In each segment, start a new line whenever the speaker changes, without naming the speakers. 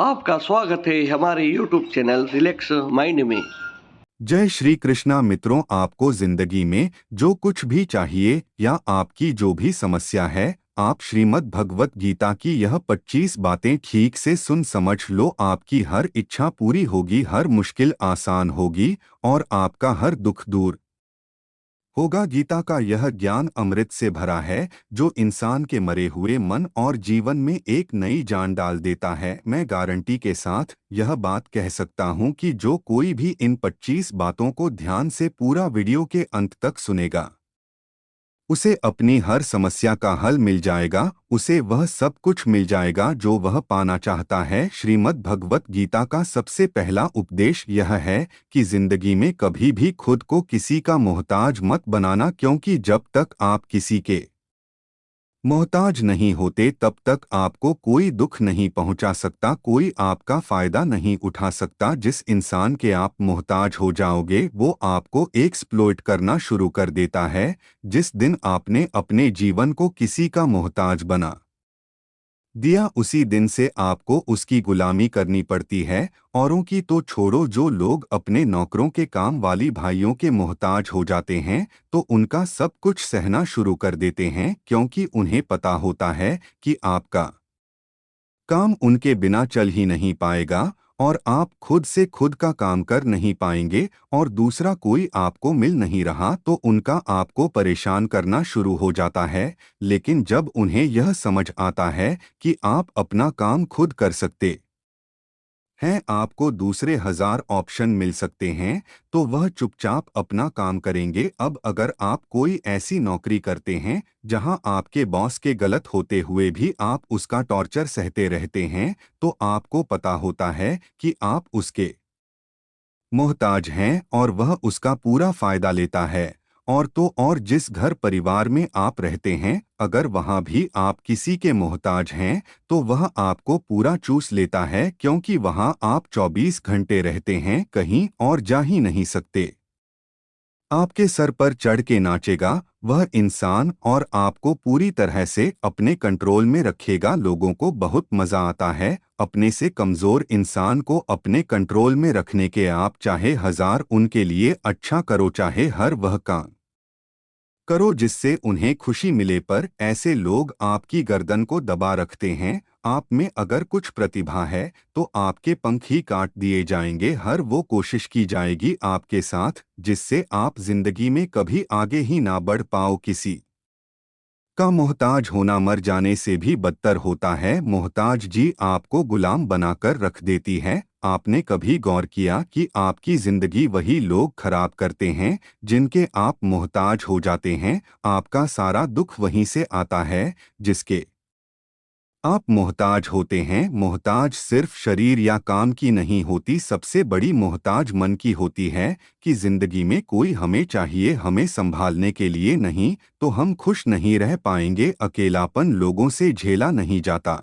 आपका स्वागत है हमारे YouTube चैनल रिलैक्स माइंड में।
जय श्री कृष्णा मित्रों, आपको जिंदगी में जो कुछ भी चाहिए या आपकी जो भी समस्या है, आप श्रीमद् भगवत गीता की यह 25 बातें ठीक से सुन समझ लो। आपकी हर इच्छा पूरी होगी, हर मुश्किल आसान होगी और आपका हर दुख दूर होगा। गीता का यह ज्ञान अमृत से भरा है जो इंसान के मरे हुए मन और जीवन में एक नई जान डाल देता है। मैं गारंटी के साथ यह बात कह सकता हूँ कि जो कोई भी इन 25 बातों को ध्यान से पूरा वीडियो के अंत तक सुनेगा, उसे अपनी हर समस्या का हल मिल जाएगा, उसे वह सब कुछ मिल जाएगा जो वह पाना चाहता है। श्रीमद् भगवत गीता का सबसे पहला उपदेश यह है कि जिंदगी में कभी भी खुद को किसी का मोहताज मत बनाना, क्योंकि जब तक आप किसी के मोहताज नहीं होते तब तक आपको कोई दुख नहीं पहुंचा सकता, कोई आपका फायदा नहीं उठा सकता। जिस इंसान के आप मोहताज हो जाओगे वो आपको एक्सप्लॉइट करना शुरू कर देता है। जिस दिन आपने अपने जीवन को किसी का मोहताज बना दिया, उसी दिन से आपको उसकी गुलामी करनी पड़ती है। औरों की तो छोड़ो, जो लोग अपने नौकरों के काम वाली भाइयों के मोहताज हो जाते हैं तो उनका सब कुछ सहना शुरू कर देते हैं, क्योंकि उन्हें पता होता है कि आपका काम उनके बिना चल ही नहीं पाएगा और आप खुद से खुद का काम कर नहीं पाएंगे और दूसरा कोई आपको मिल नहीं रहा तो उनका आपको परेशान करना शुरू हो जाता है। लेकिन जब उन्हें यह समझ आता है कि आप अपना काम खुद कर सकते हैं, आपको दूसरे 1000 ऑप्शन मिल सकते हैं, तो वह चुपचाप अपना काम करेंगे। अब अगर आप कोई ऐसी नौकरी करते हैं जहां आपके बॉस के गलत होते हुए भी आप उसका टॉर्चर सहते रहते हैं, तो आपको पता होता है कि आप उसके मोहताज हैं और वह उसका पूरा फायदा लेता है। और तो और जिस घर परिवार में आप रहते हैं, अगर वहां भी आप किसी के मोहताज हैं तो वह आपको पूरा चूस लेता है, क्योंकि वहां आप 24 घंटे रहते हैं, कहीं और जा ही नहीं सकते। आपके सर पर चढ़ के नाचेगा वह इंसान और आपको पूरी तरह से अपने कंट्रोल में रखेगा। लोगों को बहुत मजा आता है अपने से कमजोर इंसान को अपने कंट्रोल में रखने के। आप चाहे 1000 उनके लिए अच्छा करो, चाहे हर वह काम करो जिससे उन्हें खुशी मिले, पर ऐसे लोग आपकी गर्दन को दबा रखते हैं। आप में अगर कुछ प्रतिभा है तो आपके पंख ही काट दिए जाएंगे। हर वो कोशिश की जाएगी आपके साथ जिससे आप जिंदगी में कभी आगे ही ना बढ़ पाओ। किसी का मोहताज होना मर जाने से भी बदतर होता है। मोहताज जी आपको गुलाम बनाकर रख देती है। आपने कभी गौर किया कि आपकी जिंदगी वही लोग खराब करते हैं जिनके आप मोहताज हो जाते हैं? आपका सारा दुख वहीं से आता है जिसके आप मोहताज होते हैं। मोहताज सिर्फ शरीर या काम की नहीं होती, सबसे बड़ी मोहताज मन की होती है कि जिंदगी में कोई हमें चाहिए, हमें संभालने के लिए, नहीं तो हम खुश नहीं रह पाएंगे। अकेलापन लोगों से झेला नहीं जाता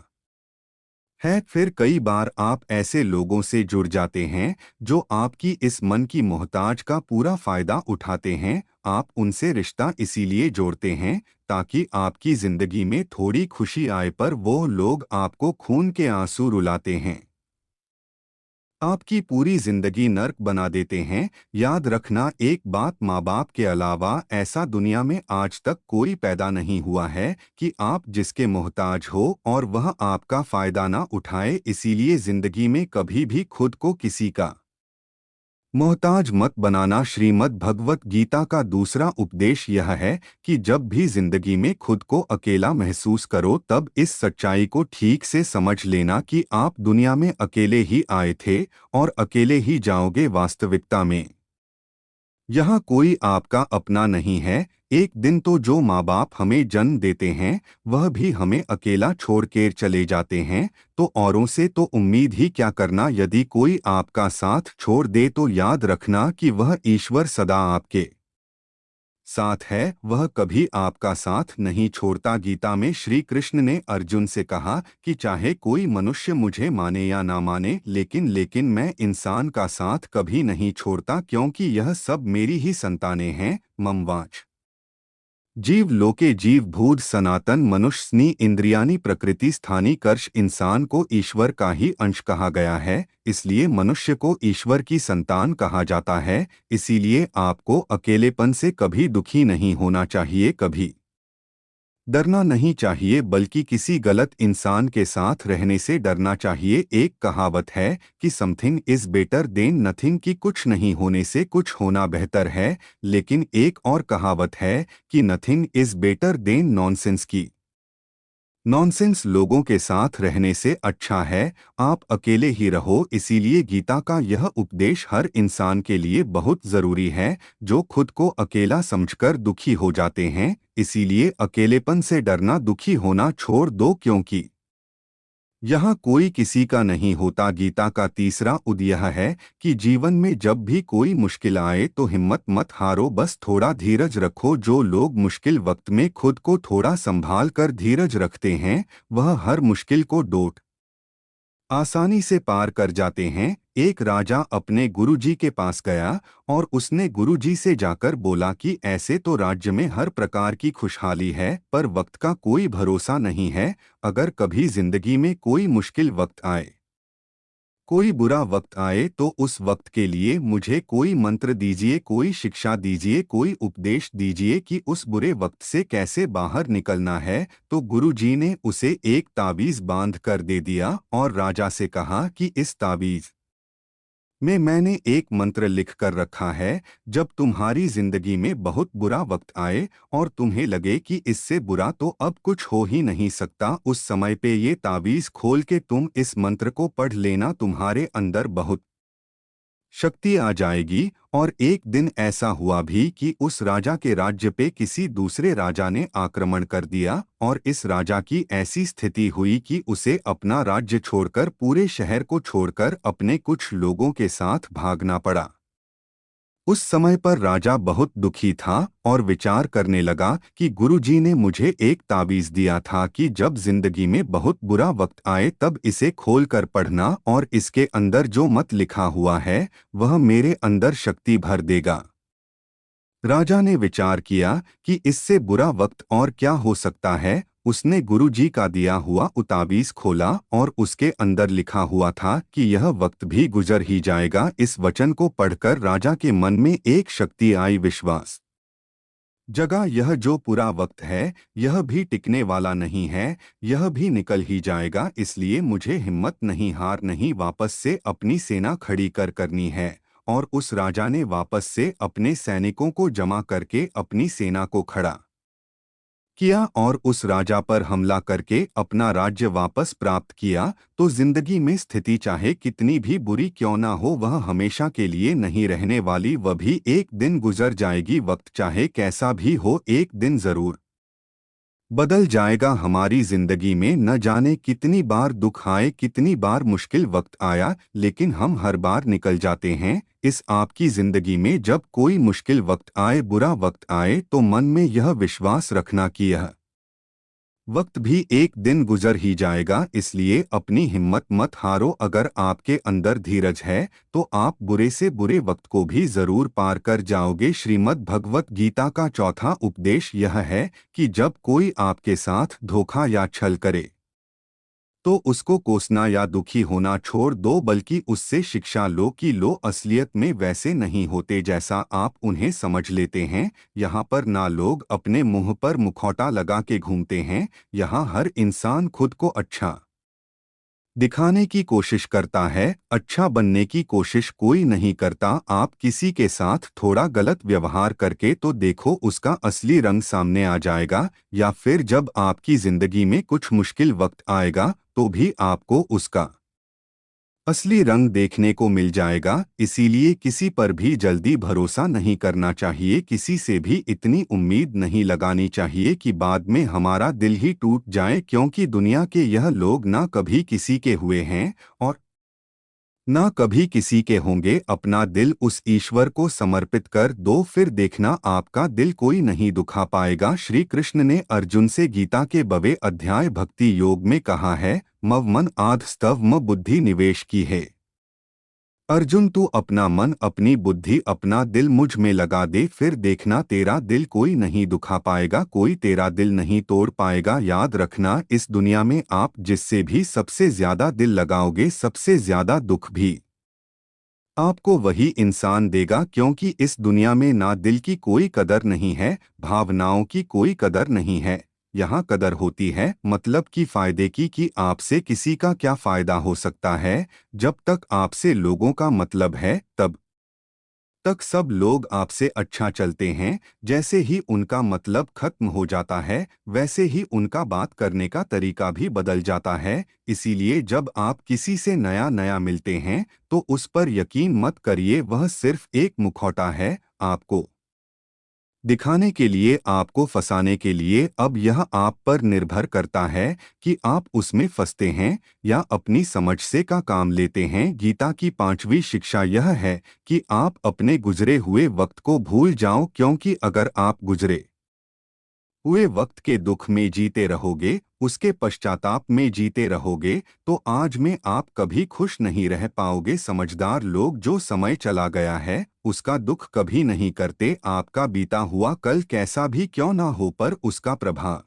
है। फिर कई बार आप ऐसे लोगों से जुड़ जाते हैं जो आपकी इस मन की मोहताज का पूरा फायदा उठाते हैं। आप उनसे रिश्ता इसीलिए जोड़ते हैं ताकि आपकी जिंदगी में थोड़ी खुशी आए, पर वो लोग आपको खून के आंसू रुलाते हैं, आपकी पूरी जिंदगी नर्क बना देते हैं। याद रखना एक बात, माँ बाप के अलावा ऐसा दुनिया में आज तक कोई पैदा नहीं हुआ है कि आप जिसके मोहताज हो और वह आपका फायदा ना उठाए। इसीलिए जिंदगी में कभी भी खुद को किसी का मोहताज मत बनाना। श्रीमद् भगवत गीता का दूसरा उपदेश यह है कि जब भी जिंदगी में खुद को अकेला महसूस करो तब इस सच्चाई को ठीक से समझ लेना कि आप दुनिया में अकेले ही आए थे और अकेले ही जाओगे। वास्तविकता में यहाँ कोई आपका अपना नहीं है। एक दिन तो जो माँ बाप हमें जन्म देते हैं वह भी हमें अकेला छोड़ कर चले जाते हैं, तो औरों से तो उम्मीद ही क्या करना। यदि कोई आपका साथ छोड़ दे तो याद रखना कि वह ईश्वर सदा आपके साथ है, वह कभी आपका साथ नहीं छोड़ता। गीता में श्री कृष्ण ने अर्जुन से कहा कि चाहे कोई मनुष्य मुझे माने या ना माने, लेकिन मैं इंसान का साथ कभी नहीं छोड़ता, क्योंकि यह सब मेरी ही संतानें हैं। ममवाच जीव लोके जीव भूत सनातन मनुष्य स्नी इंद्रियानी प्रकृति स्थानी कर्ष इंसान को ईश्वर का ही अंश कहा गया है, इसलिए मनुष्य को ईश्वर की संतान कहा जाता है। इसीलिए आपको अकेलेपन से कभी दुखी नहीं होना चाहिए, कभी डरना नहीं चाहिए, बल्कि किसी गलत इंसान के साथ रहने से डरना चाहिए। एक कहावत है कि something is better than nothing, की कुछ नहीं होने से कुछ होना बेहतर है। लेकिन एक और कहावत है कि nothing is better than nonsense, की नॉनसेंस लोगों के साथ रहने से अच्छा है आप अकेले ही रहो। इसीलिए गीता का यह उपदेश हर इंसान के लिए बहुत जरूरी है, जो खुद को अकेला समझकर दुखी हो जाते हैं। इसीलिए अकेलेपन से डरना, दुखी होना छोड़ दो, क्योंकि यहाँ कोई किसी का नहीं होता। गीता का तीसरा उद्य यह है कि जीवन में जब भी कोई मुश्किल आए तो हिम्मत मत हारो, बस थोड़ा धीरज रखो। जो लोग मुश्किल वक्त में खुद को थोड़ा संभाल कर धीरज रखते हैं, वह हर मुश्किल को डोट आसानी से पार कर जाते हैं। एक राजा अपने गुरुजी के पास गया और उसने गुरुजी से जाकर बोला कि ऐसे तो राज्य में हर प्रकार की खुशहाली है, पर वक्त का कोई भरोसा नहीं है। अगर कभी जिंदगी में कोई मुश्किल वक्त आए, कोई बुरा वक्त आए, तो उस वक्त के लिए मुझे कोई मंत्र दीजिए, कोई शिक्षा दीजिए, कोई उपदेश दीजिए कि उस बुरे वक्त से कैसे बाहर निकलना है। तो गुरुजी ने उसे एक ताबीज बांध कर दे दिया और राजा से कहा कि इस ताबीज में मैंने एक मंत्र लिख कर रखा है। जब तुम्हारी जिंदगी में बहुत बुरा वक्त आए और तुम्हें लगे कि इससे बुरा तो अब कुछ हो ही नहीं सकता, उस समय पे ये ताबीज खोल के तुम इस मंत्र को पढ़ लेना, तुम्हारे अंदर बहुत शक्ति आ जाएगी। और एक दिन ऐसा हुआ भी कि उस राजा के राज्य पे किसी दूसरे राजा ने आक्रमण कर दिया और इस राजा की ऐसी स्थिति हुई कि उसे अपना राज्य छोड़कर, पूरे शहर को छोड़कर अपने कुछ लोगों के साथ भागना पड़ा। उस समय पर राजा बहुत दुखी था और विचार करने लगा कि गुरुजी ने मुझे एक ताबीज दिया था कि जब जिंदगी में बहुत बुरा वक्त आए तब इसे खोलकर पढ़ना, और इसके अंदर जो मत लिखा हुआ है वह मेरे अंदर शक्ति भर देगा। राजा ने विचार किया कि इससे बुरा वक्त और क्या हो सकता है। उसने गुरुजी का दिया हुआ ताबीज खोला और उसके अंदर लिखा हुआ था कि यह वक्त भी गुजर ही जाएगा। इस वचन को पढ़कर राजा के मन में एक शक्ति आई, विश्वास जगा। यह जो पूरा वक्त है यह भी टिकने वाला नहीं है, यह भी निकल ही जाएगा। इसलिए मुझे हिम्मत नहीं हारनी, वापस से अपनी सेना खड़ी करनी है। और उस राजा ने वापस से अपने सैनिकों को जमा करके अपनी सेना को खड़ा किया और उस राजा पर हमला करके अपना राज्य वापस प्राप्त किया। तो जिंदगी में स्थिति चाहे कितनी भी बुरी क्यों ना हो, वह हमेशा के लिए नहीं रहने वाली, वह भी एक दिन गुजर जाएगी। वक्त चाहे कैसा भी हो, एक दिन जरूर बदल जाएगा। हमारी जिंदगी में न जाने कितनी बार दुख आए, कितनी बार मुश्किल वक्त आया, लेकिन हम हर बार निकल जाते हैं। इस आपकी जिंदगी में जब कोई मुश्किल वक्त आए, बुरा वक्त आए, तो मन में यह विश्वास रखना कि यह वक्त भी एक दिन गुजर ही जाएगा। इसलिए अपनी हिम्मत मत हारो। अगर आपके अंदर धीरज है तो आप बुरे से बुरे वक्त को भी जरूर पार कर जाओगे। श्रीमद् भगवत गीता का चौथा उपदेश यह है कि जब कोई आपके साथ धोखा या छल करे तो उसको कोसना या दुखी होना छोड़ दो, बल्कि उससे शिक्षा लो कि लोग असलियत में वैसे नहीं होते जैसा आप उन्हें समझ लेते हैं। यहाँ पर ना लोग अपने मुंह पर मुखौटा लगा के घूमते हैं, यहाँ हर इंसान खुद को अच्छा दिखाने की कोशिश करता है, अच्छा बनने की कोशिश कोई नहीं करता। आप किसी के साथ थोड़ा गलत व्यवहार करके तो देखो, उसका असली रंग सामने आ जाएगा। या फिर जब आपकी जिंदगी में कुछ मुश्किल वक्त आएगा तो भी आपको उसका असली रंग देखने को मिल जाएगा। इसीलिए किसी पर भी जल्दी भरोसा नहीं करना चाहिए, किसी से भी इतनी उम्मीद नहीं लगानी चाहिए कि बाद में हमारा दिल ही टूट जाए, क्योंकि दुनिया के यह लोग ना कभी किसी के हुए हैं और ना कभी किसी के होंगे। अपना दिल उस ईश्वर को समर्पित कर दो, फिर देखना आपका दिल कोई नहीं दुखा पाएगा। श्री कृष्ण ने अर्जुन से गीता के 12वें अध्याय भक्ति योग में कहा है, मव मन आध स्तव म बुद्धि निवेश की है। अर्जुन, तू अपना मन, अपनी बुद्धि, अपना दिल मुझ में लगा दे, फिर देखना तेरा दिल कोई नहीं दुखा पाएगा, कोई तेरा दिल नहीं तोड़ पाएगा। याद रखना, इस दुनिया में आप जिससे भी सबसे ज्यादा दिल लगाओगे, सबसे ज्यादा दुख भी आपको वही इंसान देगा, क्योंकि इस दुनिया में ना दिल की कोई कदर नहीं है, भावनाओं की कोई कदर नहीं है। यहाँ कदर होती है मतलब की फायदे की, कि आपसे किसी का क्या फायदा हो सकता है। जब तक आपसे लोगों का मतलब है, तब तक सब लोग आपसे अच्छा चलते हैं। जैसे ही उनका मतलब खत्म हो जाता है, वैसे ही उनका बात करने का तरीका भी बदल जाता है। इसीलिए जब आप किसी से नया नया मिलते हैं, तो उस पर यकीन मत करिए, वह सिर्फ एक मुखौटा है, आपको दिखाने के लिए, आपको फंसाने के लिए। अब यह आप पर निर्भर करता है कि आप उसमें फंसते हैं या अपनी समझ से का काम लेते हैं। गीता की 5वीं शिक्षा यह है कि आप अपने गुजरे हुए वक्त को भूल जाओ, क्योंकि अगर आप गुजरे हुए वक्त के दुख में जीते रहोगे, उसके पश्चाताप में जीते रहोगे, तो आज में आप कभी खुश नहीं रह पाओगे। समझदार लोग जो समय चला गया है उसका दुख कभी नहीं करते। आपका बीता हुआ कल कैसा भी क्यों ना हो, पर उसका प्रभाव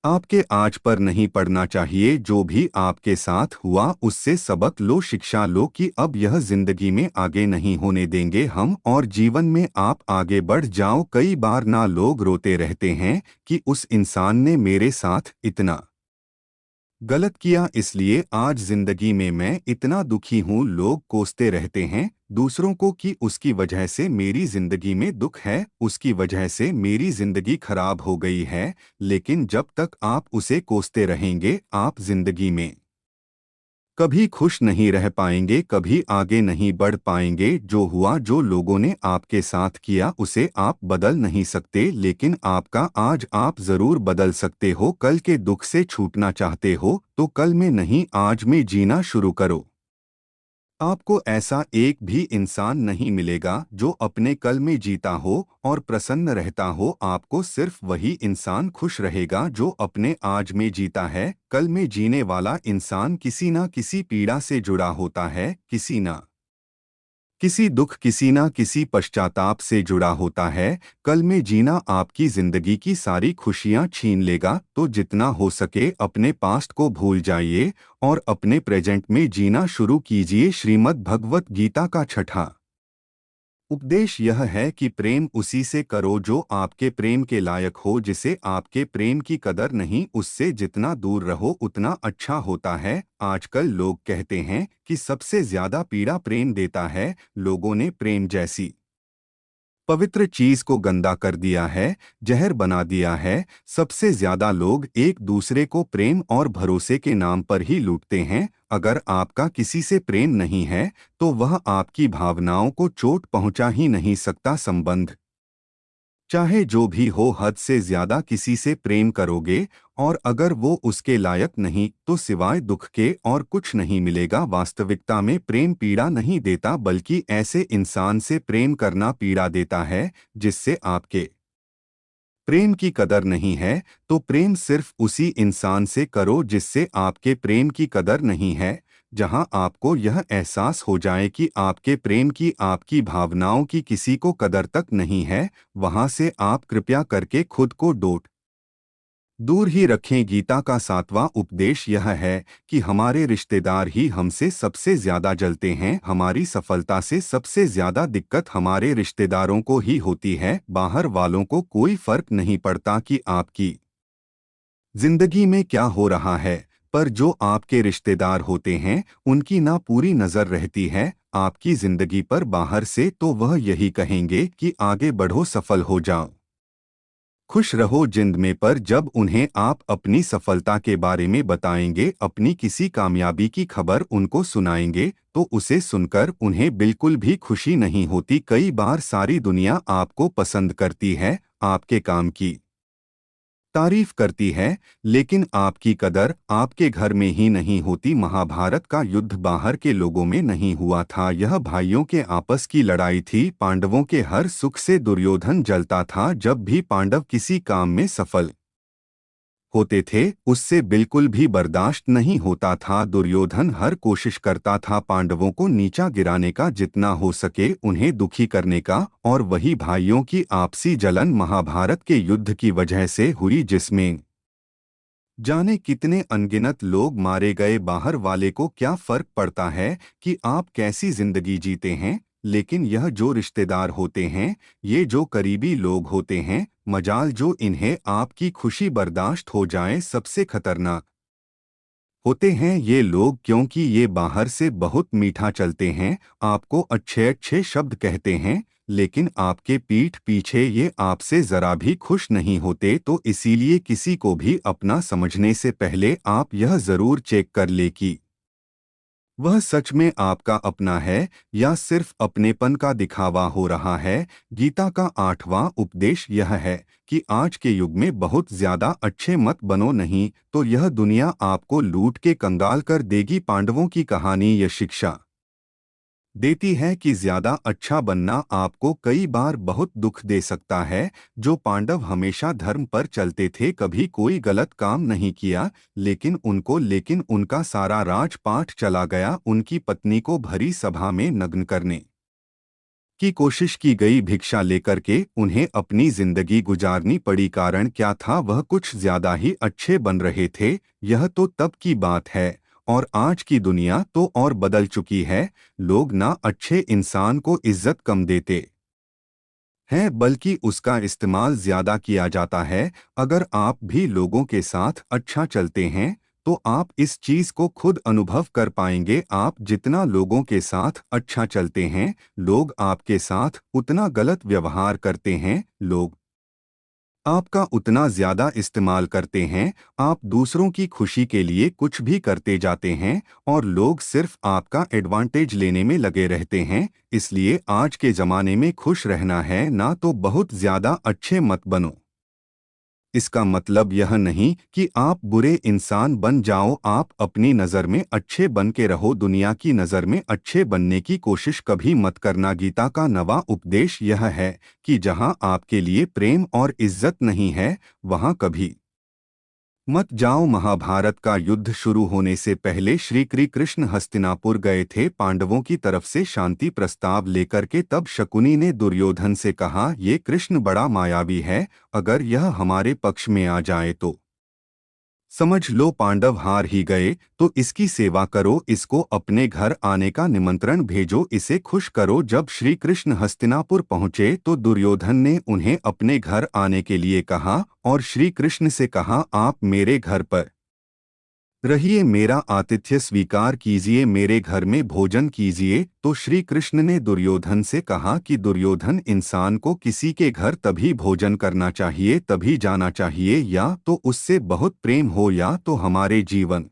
आपके आज पर नहीं पड़ना चाहिए। जो भी आपके साथ हुआ उससे सबक लो, शिक्षा लो कि अब यह जिंदगी में आगे नहीं होने देंगे हम, और जीवन में आप आगे बढ़ जाओ। कई बार ना लोग रोते रहते हैं कि उस इंसान ने मेरे साथ इतना गलत किया, इसलिए आज जिंदगी में मैं इतना दुखी हूँ। लोग कोसते रहते हैं दूसरों को कि उसकी वजह से मेरी जिंदगी में दुख है, उसकी वजह से मेरी जिंदगी खराब हो गई है। लेकिन जब तक आप उसे कोसते रहेंगे, आप जिंदगी में कभी खुश नहीं रह पाएंगे, कभी आगे नहीं बढ़ पाएंगे। जो हुआ, जो लोगों ने आपके साथ किया, उसे आप बदल नहीं सकते, लेकिन आपका आज आप जरूर बदल सकते हो। कल के दुख से छूटना चाहते हो तो कल में नहीं, आज में जीना शुरू करो। आपको ऐसा एक भी इंसान नहीं मिलेगा जो अपने कल में जीता हो और प्रसन्न रहता हो। आपको सिर्फ वही इंसान खुश रहेगा जो अपने आज में जीता है। कल में जीने वाला इंसान किसी ना किसी पीड़ा से जुड़ा होता है, किसी ना किसी दुख, किसी ना किसी पश्चाताप से जुड़ा होता है। कल में जीना आपकी जिंदगी की सारी खुशियां छीन लेगा, तो जितना हो सके अपने पास्ट को भूल जाइए और अपने प्रेजेंट में जीना शुरू कीजिए। श्रीमद् भगवत गीता का 6वां उपदेश यह है कि प्रेम उसी से करो जो आपके प्रेम के लायक हो। जिसे आपके प्रेम की कदर नहीं, उससे जितना दूर रहो उतना अच्छा होता है। आजकल लोग कहते हैं कि सबसे ज्यादा पीड़ा प्रेम देता है। लोगों ने प्रेम जैसी पवित्र चीज को गंदा कर दिया है, जहर बना दिया है। सबसे ज्यादा लोग एक दूसरे को प्रेम और भरोसे के नाम पर ही लूटते हैं। अगर आपका किसी से प्रेम नहीं है, तो वह आपकी भावनाओं को चोट पहुंचा ही नहीं सकता। संबंध चाहे जो भी हो, हद से ज्यादा किसी से प्रेम करोगे और अगर वो उसके लायक नहीं, तो सिवाय दुख के और कुछ नहीं मिलेगा। वास्तविकता में प्रेम पीड़ा नहीं देता, बल्कि ऐसे इंसान से प्रेम करना पीड़ा देता है जिससे आपके प्रेम की कदर नहीं है। तो प्रेम सिर्फ उसी इंसान से करो जिससे आपके प्रेम की कदर नहीं है। जहां आपको यह एहसास हो जाए कि आपके प्रेम की, आपकी भावनाओं की किसी को कदर तक नहीं है, वहां से आप कृपया करके खुद को दूर ही रखें। गीता का 7वां उपदेश यह है कि हमारे रिश्तेदार ही हमसे सबसे ज्यादा जलते हैं। हमारी सफलता से सबसे ज्यादा दिक्कत हमारे रिश्तेदारों को ही होती है। बाहर वालों को कोई फर्क नहीं पड़ता कि आपकी जिंदगी में क्या हो रहा है, पर जो आपके रिश्तेदार होते हैं उनकी ना पूरी नजर रहती है आपकी जिंदगी पर बाहर से। तो वह यही कहेंगे कि आगे बढ़ो, सफल हो जाओ, खुश रहो जिंद में। पर जब उन्हें आप अपनी सफलता के बारे में बताएंगे, अपनी किसी कामयाबी की खबर उनको सुनाएंगे, तो उसे सुनकर उन्हें बिल्कुल भी खुशी नहीं होती। कई बार सारी दुनिया आपको पसंद करती है, आपके काम की तारीफ करती है, लेकिन आपकी कदर आपके घर में ही नहीं होती। महाभारत का युद्ध बाहर के लोगों में नहीं हुआ था, यह भाइयों के आपस की लड़ाई थी। पांडवों के हर सुख से दुर्योधन जलता था। जब भी पांडव किसी काम में सफल होते थे उससे बिल्कुल भी बर्दाश्त नहीं होता था। दुर्योधन हर कोशिश करता था पांडवों को नीचा गिराने का, जितना हो सके उन्हें दुखी करने का, और वही भाइयों की आपसी जलन महाभारत के युद्ध की वजह से हुई, जिसमें जाने कितने अनगिनत लोग मारे गए। बाहर वाले को क्या फर्क पड़ता है कि आप कैसी जिंदगी जीते हैं, लेकिन यह जो रिश्तेदार होते हैं, ये जो करीबी लोग होते हैं, मजाल जो इन्हें आपकी खुशी बर्दाश्त हो जाए, सबसे खतरनाक होते हैं ये लोग, क्योंकि ये बाहर से बहुत मीठा चलते हैं, आपको अच्छे अच्छे शब्द कहते हैं, लेकिन आपके पीठ पीछे ये आपसे जरा भी खुश नहीं होते। तो इसीलिए किसी को भी अपना समझने से पहले आप यह जरूर चेक कर ले कि वह सच में आपका अपना है या सिर्फ अपनेपन का दिखावा हो रहा है। गीता का 8वां उपदेश यह है कि आज के युग में बहुत ज्यादा अच्छे मत बनो, नहीं तो यह दुनिया आपको लूट के कंगाल कर देगी। पांडवों की कहानी यह शिक्षा देती है कि ज्यादा अच्छा बनना आपको कई बार बहुत दुख दे सकता है। जो पांडव हमेशा धर्म पर चलते थे, कभी कोई गलत काम नहीं किया, लेकिन उनका सारा राजपाट चला गया। उनकी पत्नी को भरी सभा में नग्न करने की कोशिश की गई, भिक्षा लेकर के उन्हें अपनी जिंदगी गुजारनी पड़ी। कारण क्या था? वह कुछ ज्यादा ही अच्छे बन रहे थे। यह तो तब की बात है, और आज की दुनिया तो और बदल चुकी है। लोग ना अच्छे इंसान को इज्जत कम देते हैं, बल्कि उसका इस्तेमाल ज्यादा किया जाता है। अगर आप भी लोगों के साथ अच्छा चलते हैं, तो आप इस चीज को खुद अनुभव कर पाएंगे। आप जितना लोगों के साथ अच्छा चलते हैं, लोग आपके साथ उतना गलत व्यवहार करते हैं। लोग आपका उतना ज्यादा इस्तेमाल करते हैं। आप दूसरों की खुशी के लिए कुछ भी करते जाते हैं, और लोग सिर्फ आपका एडवांटेज लेने में लगे रहते हैं। इसलिए आज के जमाने में खुश रहना है ना, तो बहुत ज्यादा अच्छे मत बनो। इसका मतलब यह नहीं कि आप बुरे इंसान बन जाओ। आप अपनी नज़र में अच्छे बन के रहो। दुनिया की नज़र में अच्छे बनने की कोशिश कभी मत करना। गीता का 9वां उपदेश यह है कि जहां आपके लिए प्रेम और इज्जत नहीं है, वहां कभी मत जाओ। महाभारत का युद्ध शुरू होने से पहले श्री कृष्ण हस्तिनापुर गए थे पांडवों की तरफ से शांति प्रस्ताव लेकर के। तब शकुनी ने दुर्योधन से कहा, ये कृष्ण बड़ा मायावी है, अगर यह हमारे पक्ष में आ जाए तो समझ लो पांडव हार ही गए। तो इसकी सेवा करो, इसको अपने घर आने का निमंत्रण भेजो, इसे खुश करो। जब श्री कृष्ण हस्तिनापुर पहुंचे तो दुर्योधन ने उन्हें अपने घर आने के लिए कहा, और श्री कृष्ण से कहा, आप मेरे घर पर रहिए, मेरा आतिथ्य स्वीकार कीजिए, मेरे घर में भोजन कीजिए। तो श्री कृष्ण ने दुर्योधन से कहा कि दुर्योधन, इंसान को किसी के घर तभी भोजन करना चाहिए, तभी जाना चाहिए, या तो उससे बहुत प्रेम हो, या तो हमारे जीवन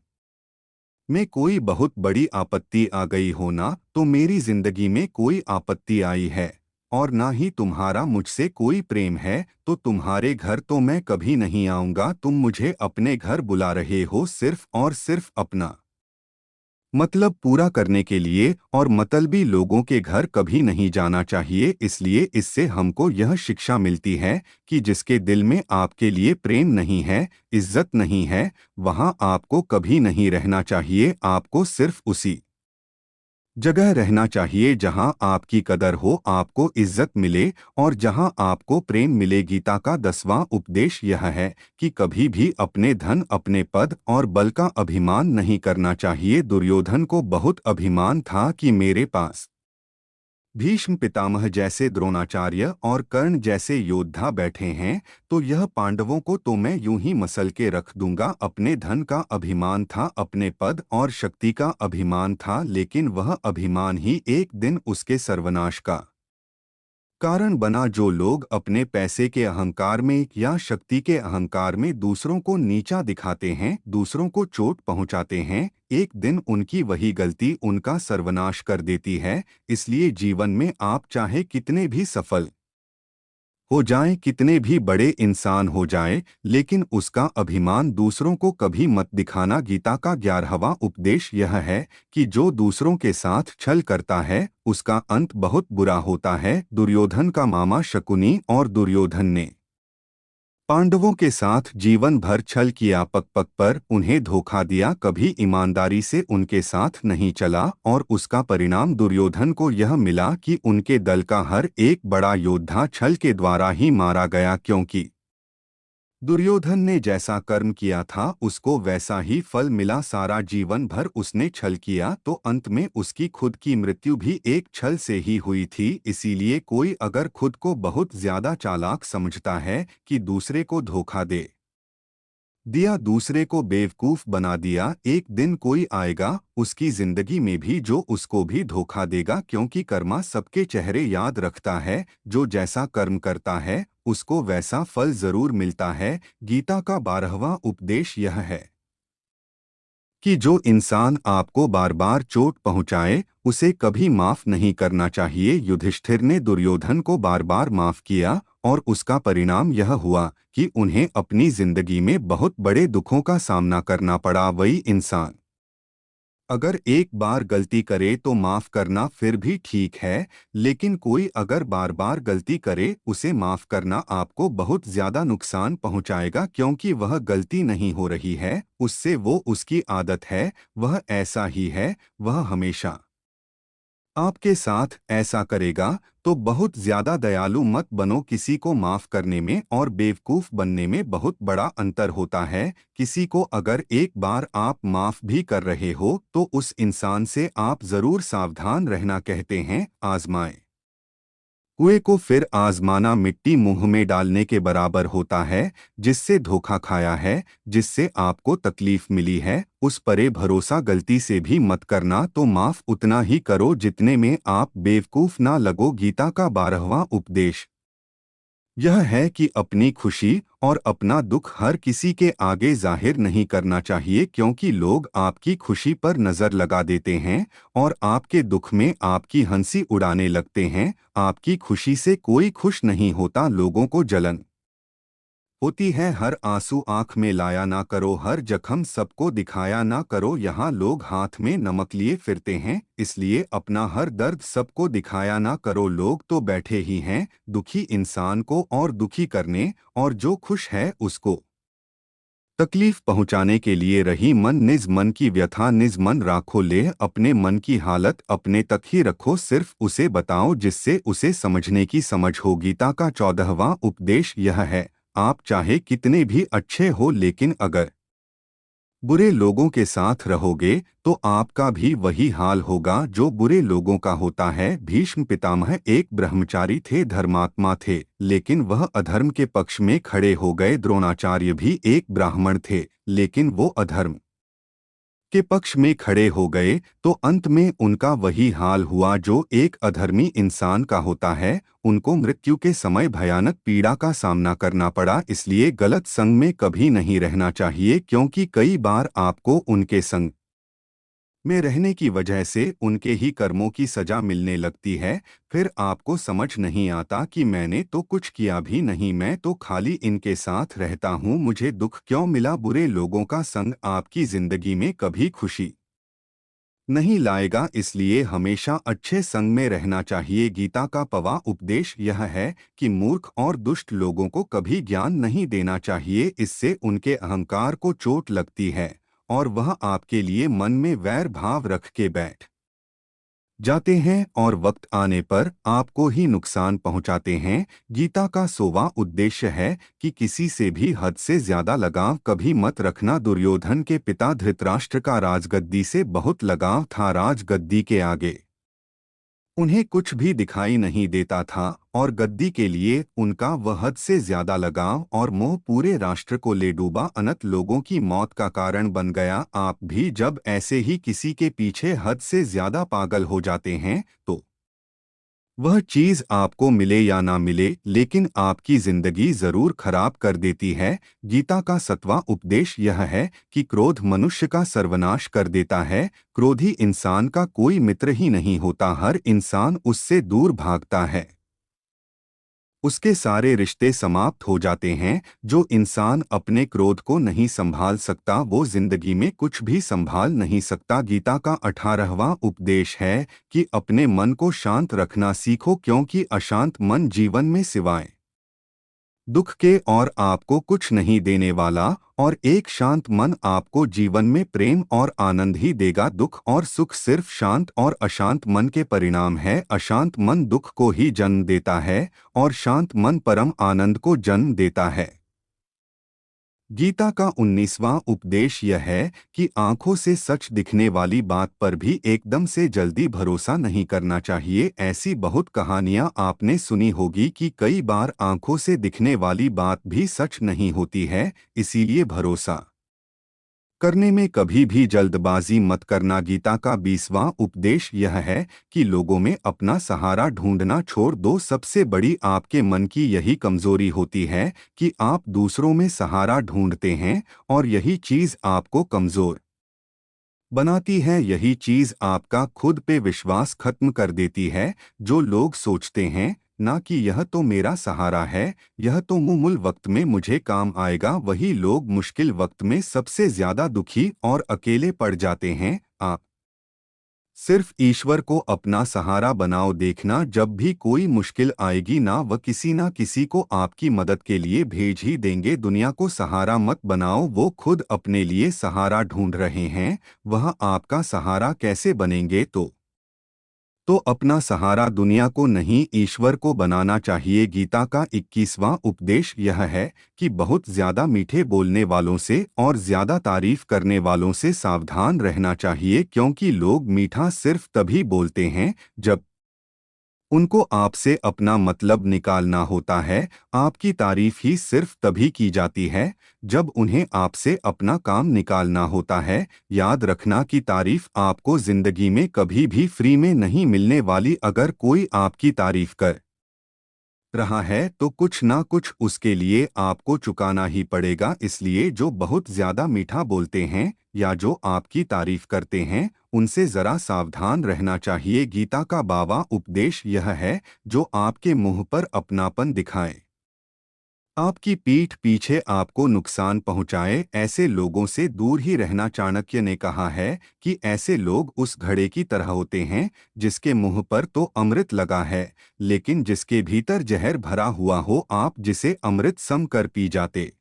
में कोई बहुत बड़ी आपत्ति आ गई हो। ना तो मेरी जिंदगी में कोई आपत्ति आई है, और ना ही तुम्हारा मुझसे कोई प्रेम है, तो तुम्हारे घर तो मैं कभी नहीं आऊंगा। तुम मुझे अपने घर बुला रहे हो सिर्फ और सिर्फ अपना मतलब पूरा करने के लिए, और मतलबी लोगों के घर कभी नहीं जाना चाहिए। इसलिए इससे हमको यह शिक्षा मिलती है कि जिसके दिल में आपके लिए प्रेम नहीं है, इज्जत नहीं है, वहां आपको कभी नहीं रहना चाहिए। आपको सिर्फ उसी जगह रहना चाहिए जहां आपकी कदर हो, आपको इज्जत मिले, और जहां आपको प्रेम मिले। गीता का 10वां उपदेश यह है कि कभी भी अपने धन, अपने पद और बल का अभिमान नहीं करना चाहिए। दुर्योधन को बहुत अभिमान था कि मेरे पास भीष्म पितामह जैसे, द्रोणाचार्य और कर्ण जैसे योद्धा बैठे हैं, तो यह पांडवों को तो मैं यूं ही मसल के रख दूंगा। अपने धन का अभिमान था, अपने पद और शक्ति का अभिमान था, लेकिन वह अभिमान ही एक दिन उसके सर्वनाश का कारण बना। जो लोग अपने पैसे के अहंकार में या शक्ति के अहंकार में दूसरों को नीचा दिखाते हैं, दूसरों को चोट पहुंचाते हैं, एक दिन उनकी वही गलती उनका सर्वनाश कर देती है। इसलिए जीवन में आप चाहे कितने भी सफल हो जाएं, कितने भी बड़े इंसान हो जाएं, लेकिन उसका अभिमान दूसरों को कभी मत दिखाना। गीता का 11वां उपदेश यह है कि जो दूसरों के साथ छल करता है, उसका अंत बहुत बुरा होता है। दुर्योधन का मामा शकुनी और दुर्योधन ने पांडवों के साथ जीवन भर छल किया, पग पग पर उन्हें धोखा दिया, कभी ईमानदारी से उनके साथ नहीं चला, और उसका परिणाम दुर्योधन को यह मिला कि उनके दल का हर एक बड़ा योद्धा छल के द्वारा ही मारा गया, क्योंकि दुर्योधन ने जैसा कर्म किया था उसको वैसा ही फल मिला। सारा जीवन भर उसने छल किया तो अंत में उसकी खुद की मृत्यु भी एक छल से ही हुई थी। इसीलिए कोई अगर खुद को बहुत ज्यादा चालाक समझता है कि दूसरे को धोखा दे दिया, दूसरे को बेवकूफ बना दिया, एक दिन कोई आएगा उसकी जिंदगी में भी जो उसको भी धोखा देगा, क्योंकि कर्मा सबके चेहरे याद रखता है। जो जैसा कर्म करता है उसको वैसा फल जरूर मिलता है। गीता का 12वां उपदेश यह है कि जो इंसान आपको बार बार चोट पहुंचाए उसे कभी माफ नहीं करना चाहिए। युधिष्ठिर ने दुर्योधन को बार बार माफ किया और उसका परिणाम यह हुआ कि उन्हें अपनी जिंदगी में बहुत बड़े दुखों का सामना करना पड़ा। वही इंसान अगर एक बार गलती करे तो माफ करना फिर भी ठीक है, लेकिन कोई अगर बार बार गलती करे उसे माफ करना आपको बहुत ज्यादा नुकसान पहुंचाएगा, क्योंकि वह गलती नहीं हो रही है उससे, वो उसकी आदत है, वह ऐसा ही है, वह हमेशा आपके साथ ऐसा करेगा। तो बहुत ज्यादा दयालु मत बनो। किसी को माफ करने में और बेवकूफ बनने में बहुत बड़ा अंतर होता है। किसी को अगर एक बार आप माफ भी कर रहे हो तो उस इंसान से आप जरूर सावधान रहना। कहते हैं आजमाए कुएं को फिर आजमाना मिट्टी मुंह में डालने के बराबर होता है। जिससे धोखा खाया है, जिससे आपको तकलीफ मिली है, उस परे भरोसा गलती से भी मत करना। तो माफ उतना ही करो जितने में आप बेवकूफ ना लगो। गीता का 12वां उपदेश यह है कि अपनी खुशी और अपना दुख हर किसी के आगे जाहिर नहीं करना चाहिए, क्योंकि लोग आपकी खुशी पर नजर लगा देते हैं और आपके दुख में आपकी हंसी उड़ाने लगते हैं। आपकी खुशी से कोई खुश नहीं होता, लोगों को जलन होती है। हर आंसू आंख में लाया ना करो, हर जख्म सबको दिखाया ना करो। यहाँ लोग हाथ में नमक लिए फिरते हैं, इसलिए अपना हर दर्द सबको दिखाया ना करो। लोग तो बैठे ही हैं दुखी इंसान को और दुखी करने, और जो खुश है उसको तकलीफ पहुंचाने के लिए। रही मन निज मन की व्यथा निज मन राखो ले, अपने मन की हालत अपने तक ही रखो, सिर्फ उसे बताओ जिससे उसे समझने की समझ हो। गीता का 14वां उपदेश यह है, आप चाहे कितने भी अच्छे हो लेकिन अगर बुरे लोगों के साथ रहोगे तो आपका भी वही हाल होगा जो बुरे लोगों का होता है। भीष्म पितामह एक ब्रह्मचारी थे, धर्मात्मा थे, लेकिन वह अधर्म के पक्ष में खड़े हो गए। द्रोणाचार्य भी एक ब्राह्मण थे, लेकिन वो अधर्म के पक्ष में खड़े हो गए, तो अंत में उनका वही हाल हुआ जो एक अधर्मी इंसान का होता है। उनको मृत्यु के समय भयानक पीड़ा का सामना करना पड़ा। इसलिए गलत संग में कभी नहीं रहना चाहिए, क्योंकि कई बार आपको उनके संग में रहने की वजह से उनके ही कर्मों की सजा मिलने लगती है। फिर आपको समझ नहीं आता कि मैंने तो कुछ किया भी नहीं, मैं तो खाली इनके साथ रहता हूँ, मुझे दुख क्यों मिला। बुरे लोगों का संग आपकी जिंदगी में कभी खुशी नहीं लाएगा, इसलिए हमेशा अच्छे संग में रहना चाहिए। गीता का 5वां उपदेश यह है कि मूर्ख और दुष्ट लोगों को कभी ज्ञान नहीं देना चाहिए, इससे उनके अहंकार को चोट लगती है और वह आपके लिए मन में वैर भाव रख के बैठ जाते हैं और वक्त आने पर आपको ही नुकसान पहुंचाते हैं। गीता का 100वां उद्देश्य है कि किसी से भी हद से ज्यादा लगाव कभी मत रखना। दुर्योधन के पिता धृतराष्ट्र का राजगद्दी से बहुत लगाव था। राजगद्दी के आगे उन्हें कुछ भी दिखाई नहीं देता था और गद्दी के लिए उनका वह हद से ज्यादा लगाव और मोह पूरे राष्ट्र को ले डूबा, अनंत लोगों की मौत का कारण बन गया। आप भी जब ऐसे ही किसी के पीछे हद से ज्यादा पागल हो जाते हैं तो वह चीज आपको मिले या ना मिले, लेकिन आपकी जिंदगी जरूर खराब कर देती है। गीता का 7वां उपदेश यह है कि क्रोध मनुष्य का सर्वनाश कर देता है। क्रोधी इंसान का कोई मित्र ही नहीं होता, हर इंसान उससे दूर भागता है, उसके सारे रिश्ते समाप्त हो जाते हैं। जो इंसान अपने क्रोध को नहीं संभाल सकता वो जिंदगी में कुछ भी संभाल नहीं सकता। गीता का 18वां उपदेश है कि अपने मन को शांत रखना सीखो, क्योंकि अशांत मन जीवन में सिवाय दुख के और आपको कुछ नहीं देने वाला, और एक शांत मन आपको जीवन में प्रेम और आनंद ही देगा। दुख और सुख सिर्फ शांत और अशांत मन के परिणाम है। अशांत मन दुख को ही जन्म देता है और शांत मन परम आनंद को जन्म देता है। गीता का 19वां उपदेश यह है कि आंखों से सच दिखने वाली बात पर भी एकदम से जल्दी भरोसा नहीं करना चाहिए। ऐसी बहुत कहानियां आपने सुनी होगी कि कई बार आंखों से दिखने वाली बात भी सच नहीं होती है, इसीलिए भरोसा करने में कभी भी जल्दबाजी मत करना। गीता का 20वां उपदेश यह है कि लोगों में अपना सहारा ढूंढना छोड़ दो। सबसे बड़ी आपके मन की यही कमजोरी होती है कि आप दूसरों में सहारा ढूंढते हैं, और यही चीज आपको कमजोर बनाती है। यही चीज आपका खुद पे विश्वास खत्म कर देती है। जो लोग सोचते हैं ना कि यह तो मेरा सहारा है, यह तो मुश्किल वक्त में मुझे काम आएगा, वही लोग मुश्किल वक्त में सबसे ज्यादा दुखी और अकेले पड़ जाते हैं। आप सिर्फ ईश्वर को अपना सहारा बनाओ। देखना जब भी कोई मुश्किल आएगी ना किसी को आपकी मदद के लिए भेज ही देंगे। दुनिया को सहारा मत बनाओ, वो खुद अपने लिए सहारा ढूंढ रहे हैं। वह आपका सहारा कैसे बनेंगे? तो अपना सहारा दुनिया को नहीं, ईश्वर को बनाना चाहिए। गीता का 21वां उपदेश यह है कि बहुत ज्यादा मीठे बोलने वालों से और ज्यादा तारीफ करने वालों से सावधान रहना चाहिए, क्योंकि लोग मीठा सिर्फ तभी बोलते हैं जब उनको आपसे अपना मतलब निकालना होता है। आपकी तारीफ ही सिर्फ तभी की जाती है जब उन्हें आपसे अपना काम निकालना होता है। याद रखना कि तारीफ आपको जिंदगी में कभी भी फ्री में नहीं मिलने वाली। अगर कोई आपकी तारीफ कर रहा है तो कुछ ना कुछ उसके लिए आपको चुकाना ही पड़ेगा। इसलिए जो बहुत ज्यादा मीठा बोलते हैं या जो आपकी तारीफ करते हैं, उनसे जरा सावधान रहना चाहिए। गीता का 22वां उपदेश यह है, जो आपके मुंह पर अपनापन दिखाए, आपकी पीठ पीछे आपको नुकसान पहुंचाए, ऐसे लोगों से दूर ही रहना। चाणक्य ने कहा है कि ऐसे लोग उस घड़े की तरह होते हैं जिसके मुंह पर तो अमृत लगा है, लेकिन जिसके भीतर जहर भरा हुआ हो। आप जिसे अमृत सम कर पी जाते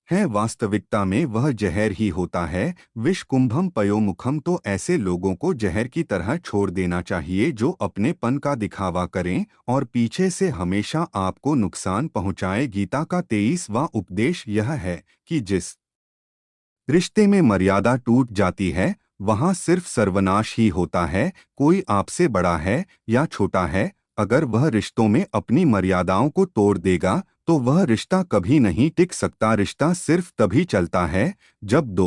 है, वास्तविकता में वह जहर ही होता है। विष कुंभम पयोमुखम। तो ऐसे लोगों को जहर की तरह छोड़ देना चाहिए जो अपने पन का दिखावा करें और पीछे से हमेशा आपको नुकसान पहुंचाए। गीता का 23वां उपदेश यह है कि जिस रिश्ते में मर्यादा टूट जाती है, वहां सिर्फ सर्वनाश ही होता है। कोई आपसे बड़ा है या छोटा है, अगर वह रिश्तों में अपनी मर्यादाओं को तोड़ देगा तो वह रिश्ता कभी नहीं टिक सकता। रिश्ता सिर्फ तभी चलता है जब दो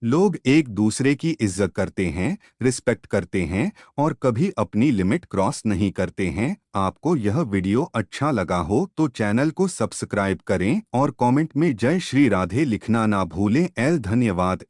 लोग एक दूसरे की इज्जत करते हैं, रिस्पेक्ट करते हैं और कभी अपनी लिमिट क्रॉस नहीं करते हैं। आपको यह वीडियो अच्छा लगा हो तो चैनल को सब्सक्राइब करें और कमेंट में जय श्री राधे लिखना ना भूलें। धन्यवाद।